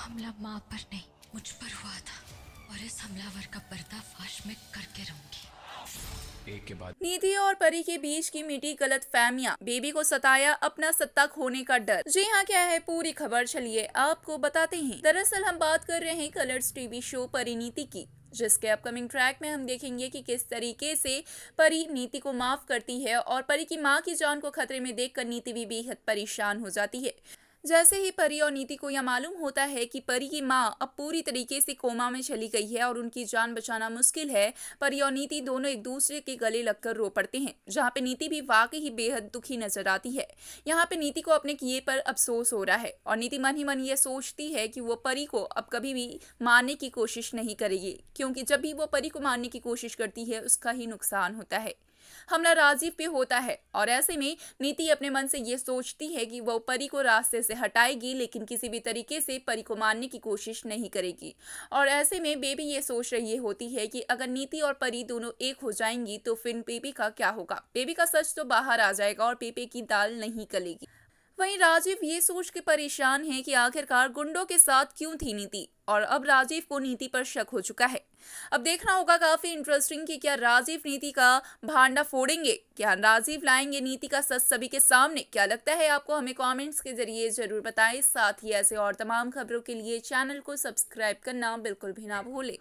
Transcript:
हमला माँ पर नहीं मुझ पर हुआ था और इस हमलावर का पर्दाफाश मैं करके रहूंगी। एक के बाद निधि और परी के बीच की मिटी गलतफहमियां, बेबी को सताया अपना सत्ता खोने का डर। जी हाँ, क्या है पूरी खबर, चलिए आपको बताते हैं। दरअसल हम बात कर रहे हैं कलर्स टीवी शो परिणीति की, जिसके अपकमिंग ट्रैक में हम देखेंगे कि किस तरीके से परी नीति को माफ करती है और परी की मां की जान को खतरे में देखकर नीति भी बेहद परेशान हो जाती है। जैसे ही परी और नीति को यह मालूम होता है कि परी की मां अब पूरी तरीके से कोमा में चली गई है और उनकी जान बचाना मुश्किल है, परी और नीति दोनों एक दूसरे के गले लगकर रो पड़ते हैं, जहां पे नीति भी वाकई ही बेहद दुखी नजर आती है। यहाँ पे नीति को अपने किए पर अफसोस हो रहा है और नीति मन ही मन ये सोचती है कि वो परी को अब कभी भी मारने की कोशिश नहीं करेगी, क्योंकि जब भी वो परी को मारने की कोशिश करती है उसका ही नुकसान होता है। हमला राजीव पे होता है और ऐसे में नीति अपने मन से ये सोचती है कि वो परी को रास्ते से हटाएगी, लेकिन किसी भी तरीके से परी को मारने की कोशिश नहीं करेगी। और ऐसे में बेबी ये सोच रही होती है कि अगर नीति और परी दोनों एक हो जाएंगी तो फिर बेबी का क्या होगा। बेबी का सच तो बाहर आ जाएगा और पेपे की दाल नहीं गलेगी। वहीं राजीव ये सोच के परेशान है कि आखिरकार गुंडों के साथ क्यों थी नीति, और अब राजीव को नीति पर शक हो चुका है। अब देखना होगा काफी इंटरेस्टिंग कि क्या राजीव नीति का भांडा फोड़ेंगे, क्या राजीव लाएंगे नीति का सच सभी के सामने। क्या लगता है आपको, हमें कमेंट्स के जरिए जरूर बताएं। साथ ही ऐसे और तमाम खबरों के लिए चैनल को सब्सक्राइब करना बिल्कुल भी ना भूलें।